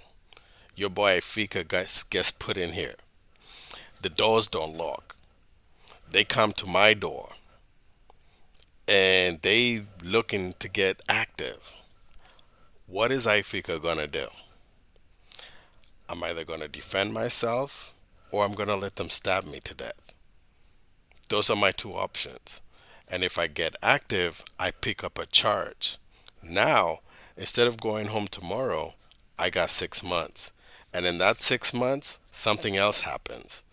your boy Fika gets put in here. The doors don't lock. They come to my door and they looking to get active. What is Ifika gonna do? I'm either gonna defend myself or I'm gonna let them stab me to death. Those are my 2 options. And if I get active, I pick up a charge. Now, instead of going home tomorrow, I got 6 months. And in that 6 months, something else happens.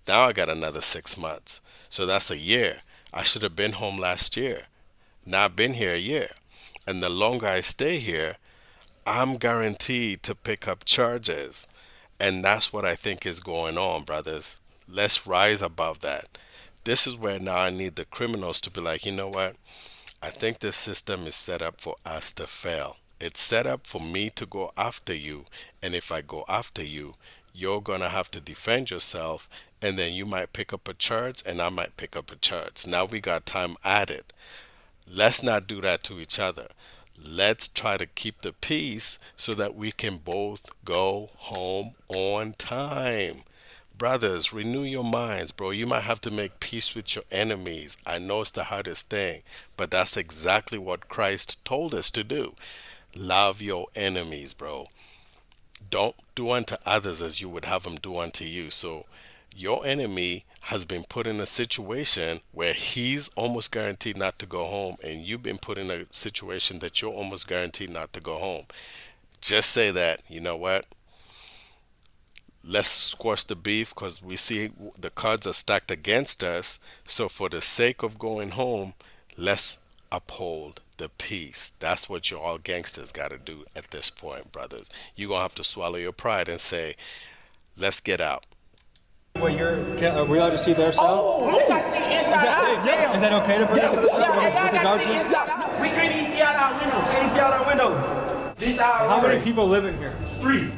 Now I got another 6 months. So that's a year. I should have been home last year. Now I've been here a year. And the longer I stay here, I'm guaranteed to pick up charges. And that's what I think is going on, brothers. Let's rise above that. This is where now I need the criminals to be like, you know what? I think this system is set up for us to fail. It's set up for me to go after you. And if I go after you, you're going to have to defend yourself. And then you might pick up a charge and I might pick up a charge. Now we got time added. Let's not do that to each other. Let's try to keep the peace so that we can both go home on time. Brothers, renew your minds, bro. You might have to make peace with your enemies. I know it's the hardest thing, but that's exactly what Christ told us to do. Love your enemies, bro. Don't do unto others as you would have them do unto you. So your enemy has been put in a situation where he's almost guaranteed not to go home, and you've been put in a situation that you're almost guaranteed not to go home. Just say that, you know what? Let's squash the beef because we see the cards are stacked against us. So for the sake of going home, let's uphold the peace. That's what you all gangsters got to do at this point, brothers. You're going to have to swallow your pride and say, let's get out. Well, are we allowed to see their cell? Oh, we got to see inside our cell. Is that okay to bring us to the cell with the guards? We can't even see out our window. Can't even see out our window. This our How many people live in here? 3.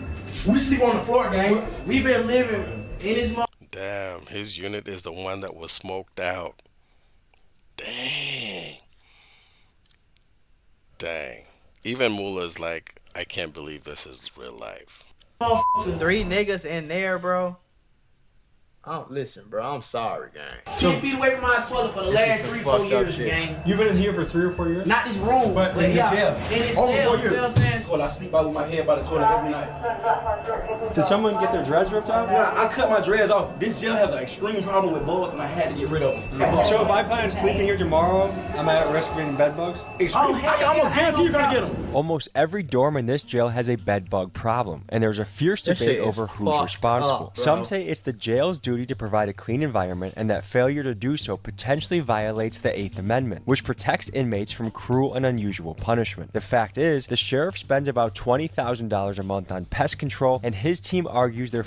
We sleep on the floor, gang. We've been living in this mall. Damn, his unit is the one that was smoked out. Dang. Even Mullah's like, I can't believe this is real life. 3 niggas in there, bro. Listen, bro. I'm sorry, gang. 10 feet away from my toilet for the last 3-4 years, gang. You've been in here for 3 or 4 years? Not this room, but in this jail. In this Over jail, 4 years. Well, I sleep out with my head by the toilet every night. Did someone get their dreads ripped out? Nah, I cut my dreads off. This jail has an extreme problem with bugs, and I had to get rid of them. So if I plan on sleeping here tomorrow, am I at risk of getting bed bugs? Extreme. I almost guarantee you're gonna get them. Almost every dorm in this jail has a bed bug problem, and there's a fierce debate over who's responsible. Some say it's the jail's duty to provide a clean environment, and that failure to do so potentially violates the 8th Amendment, which protects inmates from cruel and unusual punishment. The fact is, the sheriff spends about $20,000 a month on pest control, and his team argues they're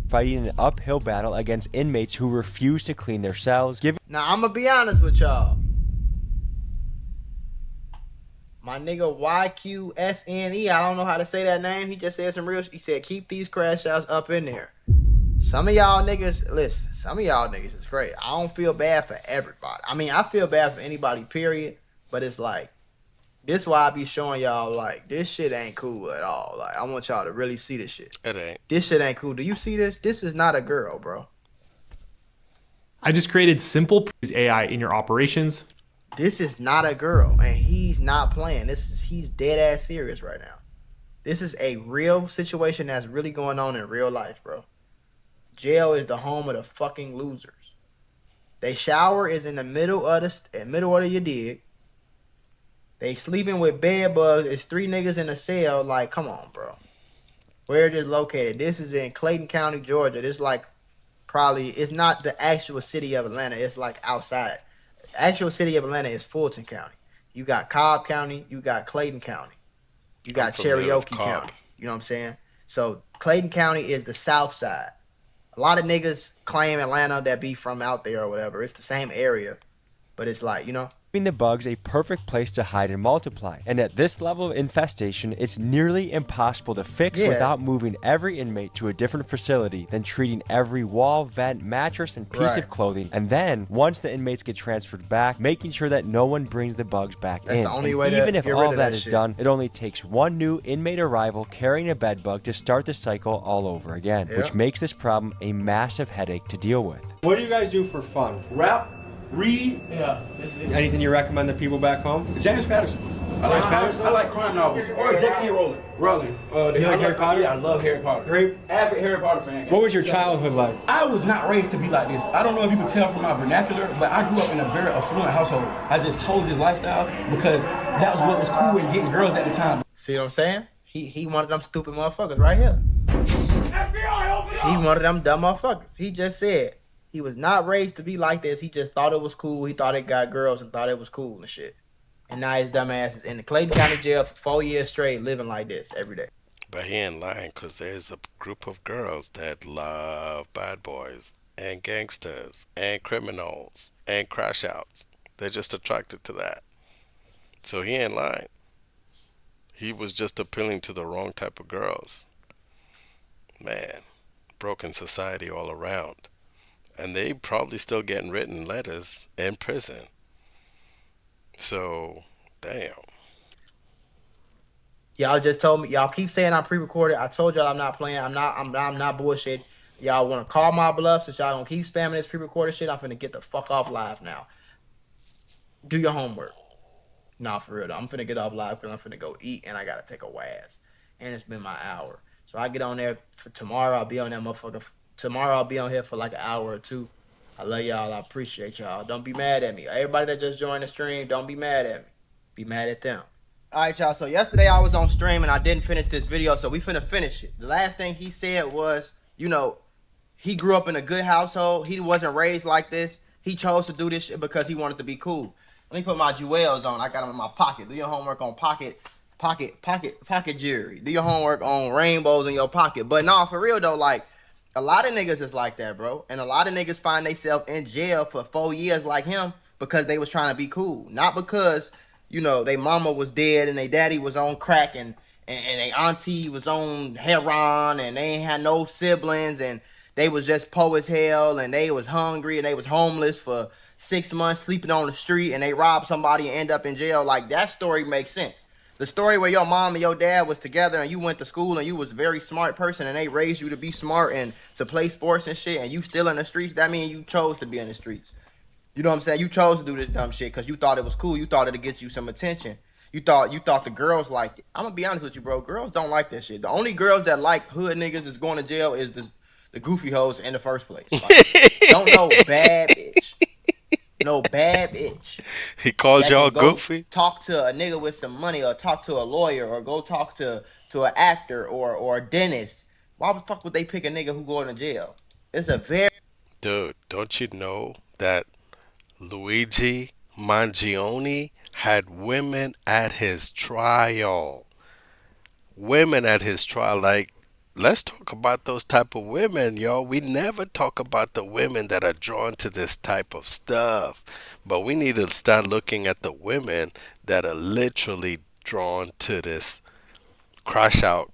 fighting an uphill battle against inmates who refuse to clean their cells. Now, I'm gonna be honest with y'all. My nigga YQSNE, I don't know how to say that name. He just said some real shit. He said, keep these crash outs up in there. Some of y'all niggas, listen, some of y'all niggas is great. I don't feel bad for everybody. I mean, I feel bad for anybody, period. But it's like, this why I be showing y'all, like, this shit ain't cool at all. Like, I want y'all to really see this shit. It ain't. This shit ain't cool. Do you see this? This is not a girl, bro. I just created simple AI in your operations. This is not a girl, and he's not playing. He's dead ass serious right now. This is a real situation that's really going on in real life, bro. Jail is the home of the fucking losers. They shower is in the middle of your dig. They sleeping with bed bugs. It's 3 niggas in a cell. Like, come on, bro. Where it is located? This is in Clayton County, Georgia. This is like it's not the actual city of Atlanta. It's like outside. The actual city of Atlanta is Fulton County. You got Cobb County. You got Clayton County. You got Cherokee County. You know what I'm saying? So Clayton County is the south side. A lot of niggas claim Atlanta that be from out there or whatever. It's the same area, but it's like, you know. Giving the bugs a perfect place to hide and multiply. And at this level of infestation, it's nearly impossible to fix without moving every inmate to a different facility, then treating every wall, vent, mattress, and piece of clothing. And then, once the inmates get transferred back, making sure that no one brings the bugs back in. That's the only way even if all that is done, it only takes one new inmate arrival carrying a bed bug to start the cycle all over again, which makes this problem a massive headache to deal with. What do you guys do for fun? Rap, read. Yeah. Anything you recommend to people back home? James Patterson. I like crime novels. Or J.K. Rowling. You like Harry Potter? Yeah, I love Harry Potter. Great. Avid Harry Potter fan. What was your childhood like? I was not raised to be like this. I don't know if you can tell from my vernacular, but I grew up in a very affluent household. I just chose this lifestyle because that was what was cool in getting girls at the time. See what I'm saying? He one of them stupid motherfuckers right here. FBI, open up! He one of them dumb motherfuckers. He just said he was not raised to be like this. He just thought it was cool. He thought it got girls and thought it was cool and shit. And now his dumb ass is in the Clayton County jail for 4 years straight, living like this every day. But he ain't lying, because there's a group of girls that love bad boys and gangsters and criminals and crash outs. They're just attracted to that. So he ain't lying. He was just appealing to the wrong type of girls. Man, broken society all around. And they probably still getting written letters in prison. So, damn. Y'all just told me. Y'all keep saying I'm pre-recorded. I told y'all I'm not playing. I'm not bullshit. Y'all want to call my bluff since y'all gonna keep spamming this pre-recorded shit. I'm finna get the fuck off live now. Do your homework. Nah, for real though. I'm finna get off live because I'm finna go eat and I gotta take a WAS. And it's been my hour. So I get on there for tomorrow. I'll be on that motherfucker. Tomorrow I'll be on here for like an hour or two. I love y'all. I appreciate y'all. Don't be mad at me. Everybody that just joined the stream, don't be mad at me. Be mad at them. All right, y'all. So yesterday I was on stream and I didn't finish this video, so we finna finish it. The last thing he said was, you know, he grew up in a good household. He wasn't raised like this. He chose to do this shit because he wanted to be cool. Let me put my jewels on. I got them in my pocket. Do your homework on pocket jewelry. Do your homework on rainbows in your pocket. But no, for real though, like, a lot of niggas is like that, bro. And a lot of niggas find themselves in jail for 4 years like him because they was trying to be cool. Not because, you know, they mama was dead and they daddy was on crack and they auntie was on heroin and they ain't had no siblings and they was just poor as hell and they was hungry and they was homeless for 6 months sleeping on the street and they robbed somebody and end up in jail. Like, that story makes sense. The story where your mom and your dad was together and you went to school and you was a very smart person and they raised you to be smart and to play sports and shit and you still in the streets, that means you chose to be in the streets. You know what I'm saying? You chose to do this dumb shit because you thought it was cool. You thought it'd get you some attention. You thought the girls liked it. I'm gonna be honest with you, bro. Girls don't like that shit. The only girls that like hood niggas is going to jail is the goofy hoes in the first place. Like, don't know bad bitch. No bad bitch. He called y'all goofy? Talk to a nigga with some money or talk to a lawyer or go talk to an actor or a dentist. Why the fuck would they pick a nigga who going to jail? It's a very... Dude, don't you know that Luigi Mangione had women at his trial? Women at his trial, like, let's talk about those type of women, yo. We never talk about the women that are drawn to this type of stuff. But we need to start looking at the women that are literally drawn to this crash out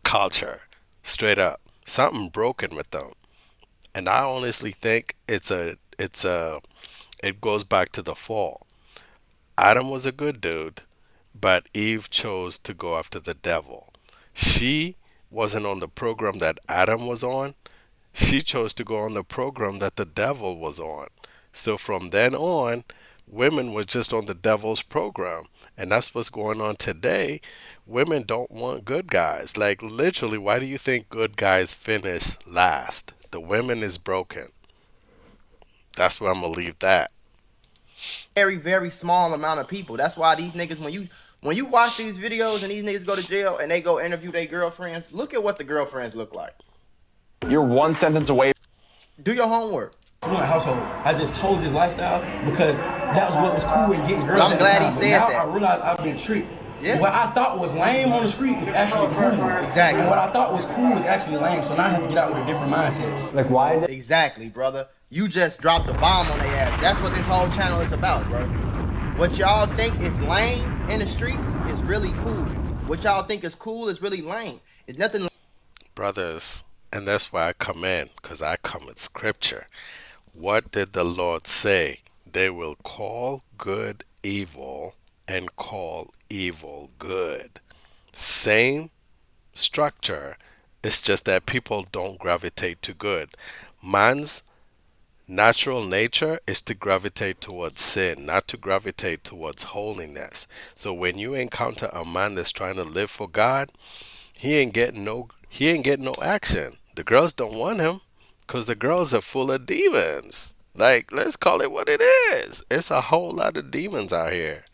culture. Straight up. Something broken with them. And I honestly think it goes back to the fall. Adam was a good dude, but Eve chose to go after the devil. She wasn't on the program that Adam was on. She chose to go on the program that the devil was on. So from then on, women were just on the devil's program. And that's what's going on today. Women don't want good guys. Like, literally, why do you think good guys finish last? The women is broken. That's where I'm going to leave that. Very, very small amount of people. That's why these niggas, when you watch these videos and these niggas go to jail and they go interview their girlfriends, look at what the girlfriends look like. You're one sentence away. Do your homework. Fluent household. I just chose this lifestyle because that was what was cool in getting girls. I'm at glad the time. he said now that. I realize I've been tricked. Yeah. What I thought was lame on the street is actually cool. Exactly. And what I thought was cool is actually lame. So now I have to get out with a different mindset. Like, why is it? Exactly, brother. You just dropped a bomb on their ass. That's what this whole channel is about, bro. What y'all think is lame in the streets is really cool. What y'all think is cool is really lame. It's nothing. Brothers, and that's why I come in, because I come with scripture. What did the Lord say? They will call good evil and call evil good. Same structure. It's just that people don't gravitate to good. Man's natural nature is to gravitate towards sin, not to gravitate towards holiness. So when you encounter a man that's trying to live for God, he ain't getting no action. The girls don't want him because the girls are full of demons. Like, let's call it what it is. It's a whole lot of demons out here.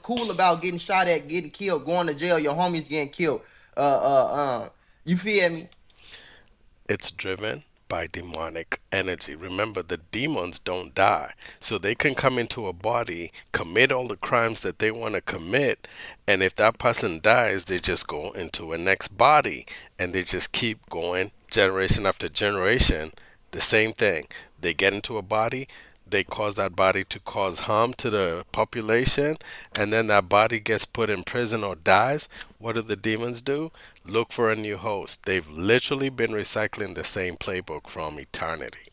Cool about getting shot at, getting killed, going to jail, your homies getting killed. You feel me? It's driven by demonic energy. Remember, the demons don't die. So they can come into a body, commit all the crimes that they want to commit, and if that person dies, they just go into a next body, and they just keep going generation after generation. The same thing. They get into a body, they cause that body to cause harm to the population, and then that body gets put in prison or dies. What do the demons do? Look for a new host. They've literally been recycling the same playbook from eternity.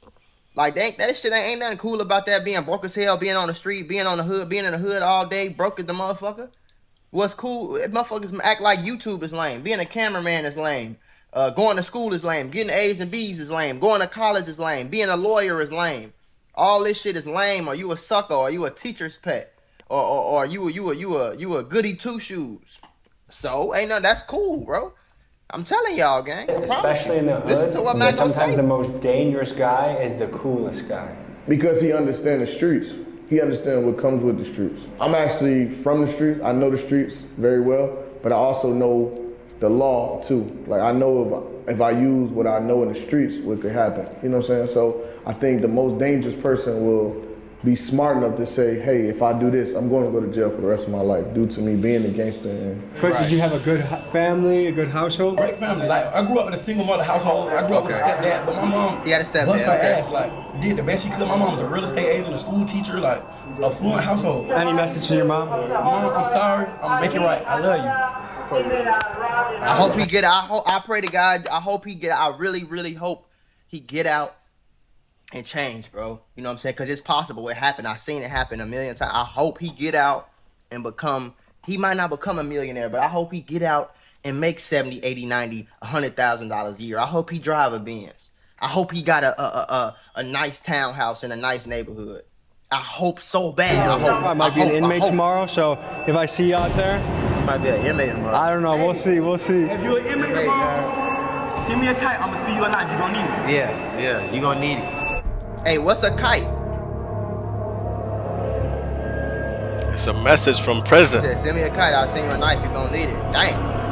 Like, that shit ain't nothing cool about that, being broke as hell, being on the street, being on the hood, being in the hood all day, broke as the motherfucker. What's cool? Motherfuckers act like YouTube is lame. Being a cameraman is lame. Going to school is lame. Getting A's and B's is lame. Going to college is lame. Being a lawyer is lame. All this shit is lame. Or you a sucker? Or you a teacher's pet? Or you a goody two shoes? So ain't nothing. That's cool, bro. I'm telling y'all, gang. Especially in the hood. Listen to what Matt gonna say. Sometimes the most dangerous guy is the coolest guy. Because he understands the streets. He understands what comes with the streets. I'm actually from the streets. I know the streets very well, but I also know the law too. Like, I know if I use what I know in the streets, what could happen. You know what I'm saying? So I think the most dangerous person will be smart enough to say, hey, if I do this, I'm going to go to jail for the rest of my life due to me being a gangster. But did you have a good family, a good household? Great family. Like, I grew up in a single mother household. I grew up with a stepdad, but my mom bust her ass. Like, did the best she could. My mom was a real estate agent, a school teacher, like, a fluent household. Any message to your mom? Mom, I'm sorry. I'm making it right. I love you. I hope he get out. I pray to God. I hope he get out. I really, really hope he get out and change, bro. You know what I'm saying? Because it's possible. It happened. I've seen it happen a million times. I hope he get out and become He might not become a millionaire, but I hope he get out and make 70, 80, 90, $100,000 a year. I hope he drive a Benz. I hope he got a nice townhouse in a nice neighborhood. I hope so bad. I might be an inmate tomorrow, so if I see you out there, might be an inmate tomorrow. I don't know. We'll see. We'll see. If you're an inmate tomorrow, send me a kite. I'm gonna see you at night. You're gonna need it. Yeah, you're gonna need it. Hey, what's a kite? It's a message from prison. Said, send me a kite. I'll send you a knife. You're gonna need it. Dang.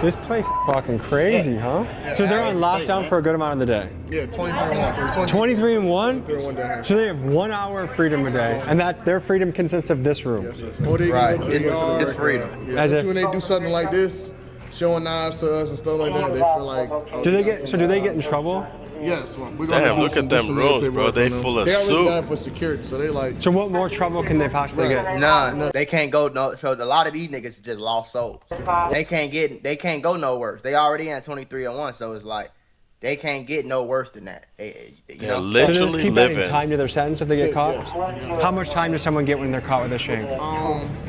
This place is fucking crazy, huh? Yeah, so they're on lockdown for a good amount of the day. Yeah, 23 and 1. 23 and 1? 23 and 1 down here. So they have 1 hour of freedom a day, and that's their freedom consists of this room. Or they Right, can go to the yard. it's freedom. Yeah, especially when they do something like this, showing knives to us and stuff like that, they feel like. Oh, Do they get in trouble? Yes. We're Damn, look at them rooms, bro. They full of soup. They already died for security, so they like. So what more trouble can they possibly get? Nah, they can't go no. So a lot of these niggas just lost souls. They can't go no worse. They already in 23 and 1, so it's like they can't get no worse than that. They're So literally they just keep living. adding time to their sentence if they get caught? Yes. How much time does someone get when they're caught with a shank?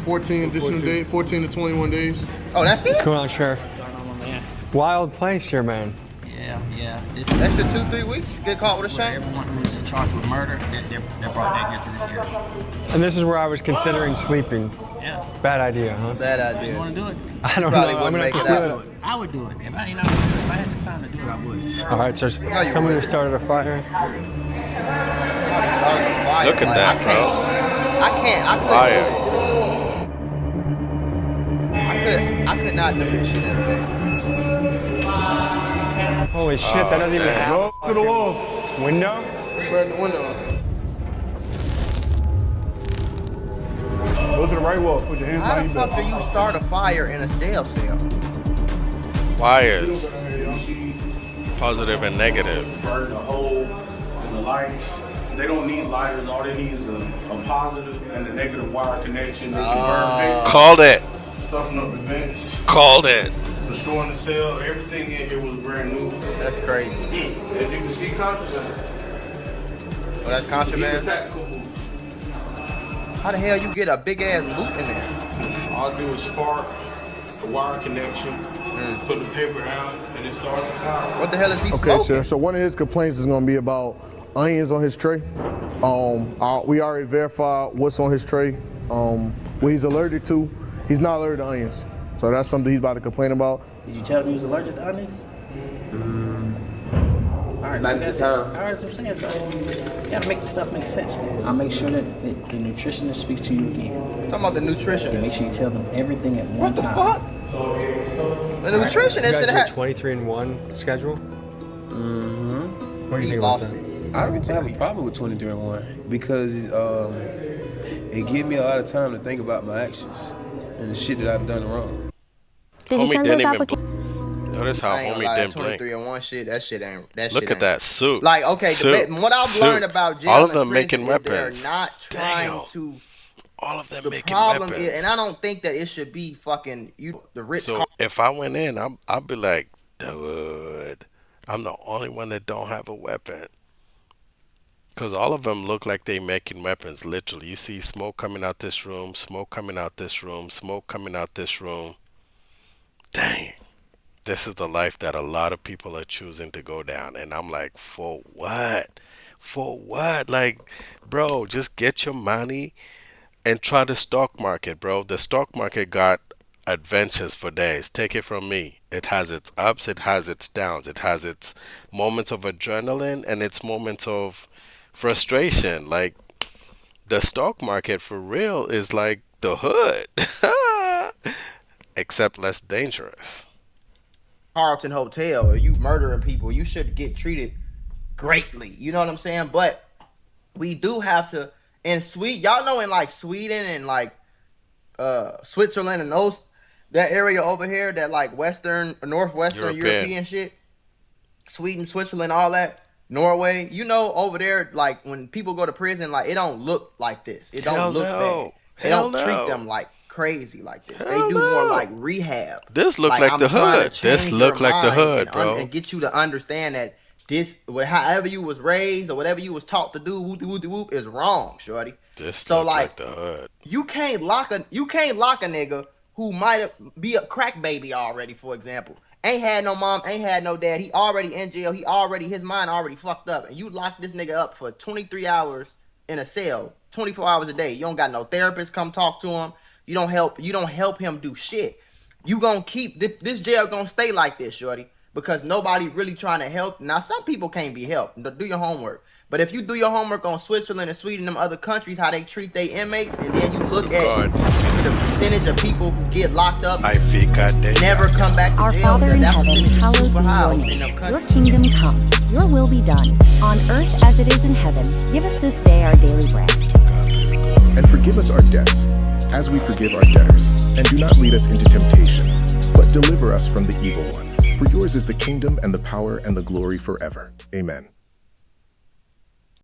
14 additional days, 14 to 21 days. Oh, that's it. What's going on, Sheriff? Wild place here, man. Yeah. Extra 2-3 weeks, get caught with a shank. Everyone who's charged with murder, they're brought back here to this area. And this is where I was considering sleeping. Yeah. Bad idea, huh? Bad idea. You want to do it? I don't Probably know. I'm wouldn't gonna make have it to out. do it. I would do it. If I had the time to do it, I would. All right, so somebody would. started a fire. Look at that, bro. I could not do this shit every day. Holy shit, that doesn't even happen. Go to the wall. Window? Burn the window. Go to the right wall. Put your hands How behind the your fuck back. do you start a fire in a jail cell? Wires. Positive and negative. Burn the hole and the lights. They don't need lighters. All they need is a positive and a negative wire connection. They can burn paper. Called it. Stuffing up the vents. Called it. Restoring the cell. Everything in here was brand new. That's crazy. As you can see, contraband. Oh, that's These contraband? are tactical boots. How the hell you get a big ass boot in there? All I do is spark the wire connection, put the paper down, and it starts the fire. What the hell is he Okay, smoking? sir. So one of his complaints is going to be about onions on his tray. We already verified what's on his tray. What he's allergic to. He's not allergic to onions. So that's something he's about to complain about. Did you tell him he was allergic to onions? All right, Not this time. All right, that's what I'm saying. So you gotta make the stuff make sense, man. I'll make sure that the nutritionist speaks to you again. Talking about the nutritionist. And make sure you tell them everything at one time. What the fuck? The nutritionist You guys should do a have. 23 and 1 schedule? Mm-hmm. What do you think about that? I don't have a problem with 23 and 1 because it gives me a lot of time to think about my actions and the shit that I've done wrong. Did homie didn't even blink. Notice how homie didn't blink. 23 and 1 shit, that shit ain't. Look at that suit. Like, okay, what I've learned about jail all of and them making prison is weapons. They're not trying to. All of them the making problem weapons. is, and I don't think that it should be fucking the rich. So if I went in, I'd be like, dude, I'm the only one that don't have a weapon. Because all of them look like they making weapons, literally. You see smoke coming out this room, smoke coming out this room, smoke coming out this room. Dang. This is the life that a lot of people are choosing to go down. And I'm like, for what? For what? Like, bro, just get your money and try the stock market, bro. The stock market got adventures for days. Take it from me. It has its ups, it has its downs. It has its moments of adrenaline and its moments of frustration. Like, the stock market for real is like the hood. Except less dangerous. Carlton Hotel, or you murdering people, you should get treated greatly. You know what I'm saying? But we do have to, in Sweden, y'all know in like Sweden and like Switzerland and that area over here, that like northwestern European shit, Sweden, Switzerland, all that, Norway, you know, over there, like when people go to prison, like it don't look like this. It don't look bad. They don't treat them like crazy like this. They do more like rehab. This look like the hood. This look like the hood, bro. And get you to understand that this, however you was raised or whatever you was taught to do, whoop, is wrong, shorty. This so look like the hood. You can't lock a nigga who might be a crack baby already, for example. Ain't had no mom, ain't had no dad. He already in jail. His mind already fucked up. And you lock this nigga up for 23 hours in a cell, 24 hours a day. You don't got no therapist come talk to him. You don't help him do shit. You gonna keep this jail gonna stay like this, shorty, because nobody really trying to help. Now, some people can't be helped. Do your homework. But if you do your homework on Switzerland and Sweden, them other countries, how they treat their inmates, and then you look at the percentage of people who get locked up, never come back to Our jail. Father in heaven, hallowed be your name. Your kingdom come. Your will be done, on earth as it is in heaven. Give us this day our daily bread. And forgive us our debts, as we forgive our debtors. And do not lead us into temptation, but deliver us from the evil one. For yours is the kingdom and the power and the glory forever. Amen.